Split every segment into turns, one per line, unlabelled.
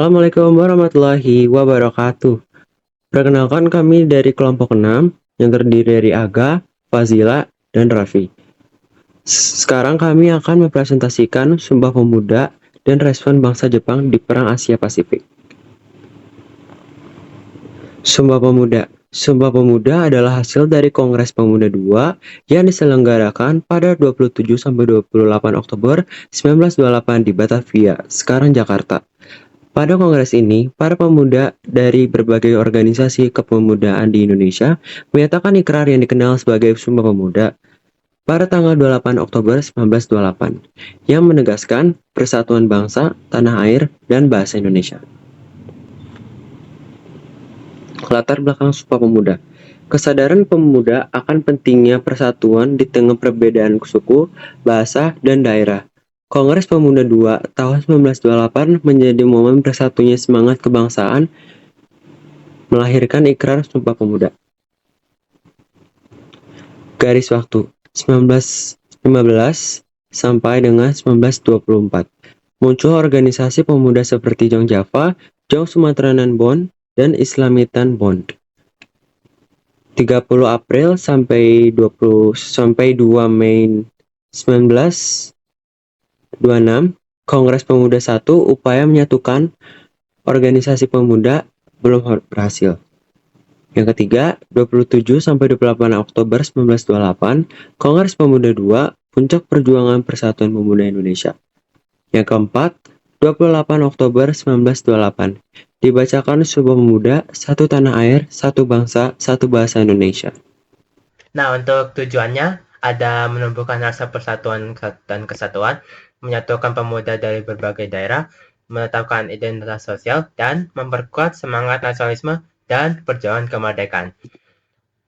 Assalamualaikum warahmatullahi wabarakatuh. Perkenalkan kami dari kelompok 6 yang terdiri dari Aga, Fazila, dan Raffi. Sekarang kami akan mempresentasikan Sumpah Pemuda dan respon bangsa Jepang di Perang Asia Pasifik. Sumpah Pemuda. Sumpah Pemuda adalah hasil dari Kongres Pemuda II yang diselenggarakan pada 27-28 Oktober 1928 di Batavia, sekarang Jakarta. Pada kongres ini, para pemuda dari berbagai organisasi kepemudaan di Indonesia menyatakan ikrar yang dikenal sebagai Sumpah Pemuda pada tanggal 28 Oktober 1928 yang menegaskan persatuan bangsa, tanah air, dan bahasa Indonesia. Latar belakang Sumpah Pemuda. Kesadaran pemuda akan pentingnya persatuan di tengah perbedaan suku, bahasa, dan daerah. Kongres Pemuda II tahun 1928 menjadi momen bersatunya semangat kebangsaan, melahirkan ikrar Sumpah Pemuda. Garis waktu 1915 sampai dengan 1924. Muncul organisasi pemuda seperti Jong Java, Jong Sumatranan Bond, dan Islamitan Bond. 30 April sampai 2 Mei 1926, Kongres Pemuda I upaya menyatukan organisasi pemuda belum berhasil. Yang ketiga, 27 sampai 28 Oktober 1928, Kongres Pemuda II, puncak perjuangan Persatuan Pemuda Indonesia. Yang keempat, 28 Oktober 1928, dibacakan Sumpah Pemuda, satu tanah air, satu bangsa, satu bahasa Indonesia.
Nah, untuk tujuannya ada menumbuhkan rasa persatuan dan kesatuan, menyatukan pemuda dari berbagai daerah, menetapkan identitas sosial, dan memperkuat semangat nasionalisme dan perjuangan kemerdekaan.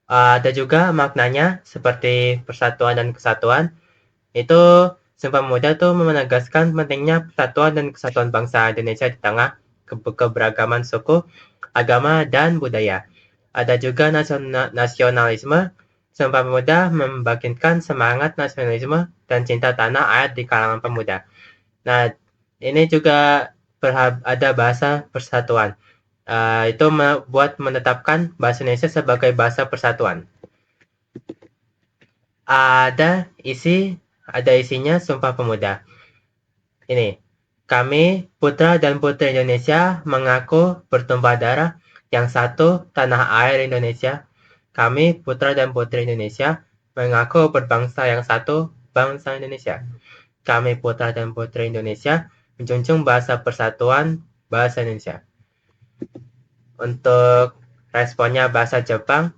Ada juga maknanya seperti persatuan dan kesatuan. Itu Sumpah Pemuda tuh menegaskan pentingnya persatuan dan kesatuan bangsa Indonesia di tengah keberagaman suku, agama, dan budaya. Ada juga nasionalisme. Sumpah Pemuda membangkitkan semangat nasionalisme dan cinta tanah air di kalangan pemuda. Nah, ini juga ada bahasa persatuan. Itu buat menetapkan bahasa Indonesia sebagai bahasa persatuan. Ada isinya Sumpah Pemuda. Ini, kami putra dan putri Indonesia mengaku bertumpah darah yang satu tanah air Indonesia. Kami putra dan putri Indonesia mengaku berbangsa yang satu bangsa Indonesia. Kami putra dan putri Indonesia menjunjung bahasa persatuan bahasa Indonesia. Untuk responnya bahasa Jepang,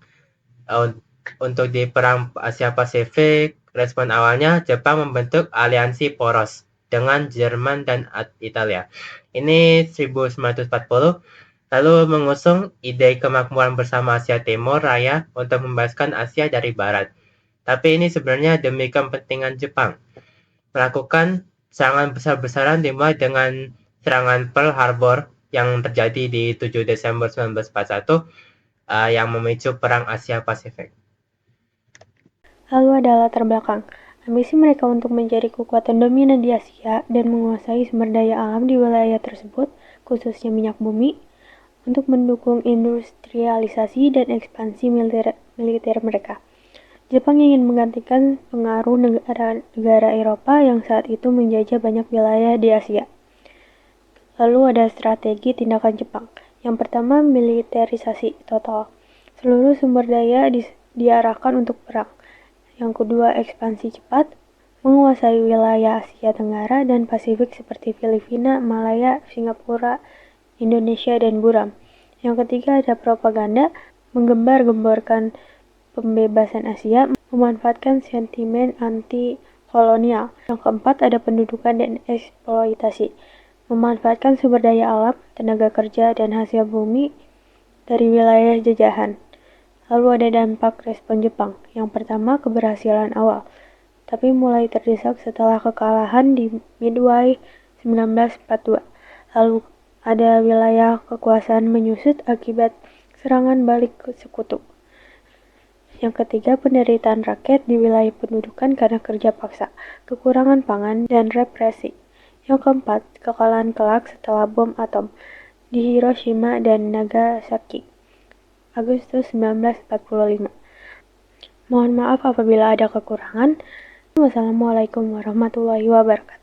untuk di Perang Asia Pasifik, respon awalnya Jepang membentuk aliansi poros dengan Jerman dan Italia. Ini 1940, lalu mengusung ide kemakmuran bersama Asia Timur Raya untuk membebaskan Asia dari Barat. Tapi ini sebenarnya demi kepentingan Jepang. Melakukan serangan besar-besaran dimulai dengan serangan Pearl Harbor yang terjadi di 7 Desember 1941 yang memicu Perang Asia Pasifik.
Lalu ada latar belakang. Ambisi mereka untuk menjadi kekuatan dominan di Asia dan menguasai sumber daya alam di wilayah tersebut, khususnya minyak bumi, untuk mendukung industrialisasi dan ekspansi militer mereka. Jepang ingin menggantikan pengaruh negara Eropa yang saat itu menjajah banyak wilayah di Asia. Lalu ada strategi tindakan Jepang. Yang pertama, militerisasi total. Seluruh sumber daya diarahkan untuk perang. Yang kedua, ekspansi cepat, menguasai wilayah Asia Tenggara dan Pasifik seperti Filipina, Malaya, Singapura, Indonesia, dan Guam. Yang ketiga, ada propaganda, menggembar-gemborkan pembebasan Asia, memanfaatkan sentimen anti-kolonial. Yang keempat, ada pendudukan dan eksploitasi, memanfaatkan sumber daya alam, tenaga kerja, dan hasil bumi dari wilayah jajahan. Lalu ada dampak respon Jepang. Yang pertama, keberhasilan awal, tapi mulai terdesak setelah kekalahan di Midway 1942. Lalu ada wilayah kekuasaan menyusut akibat serangan balik ke sekutu. Yang ketiga, penderitaan rakyat di wilayah pendudukan karena kerja paksa, kekurangan pangan, dan represi. Yang keempat, kekalahan kelak setelah bom atom. di Hiroshima dan Nagasaki, Agustus 1945. Mohon maaf apabila ada kekurangan. Wassalamualaikum warahmatullahi wabarakatuh.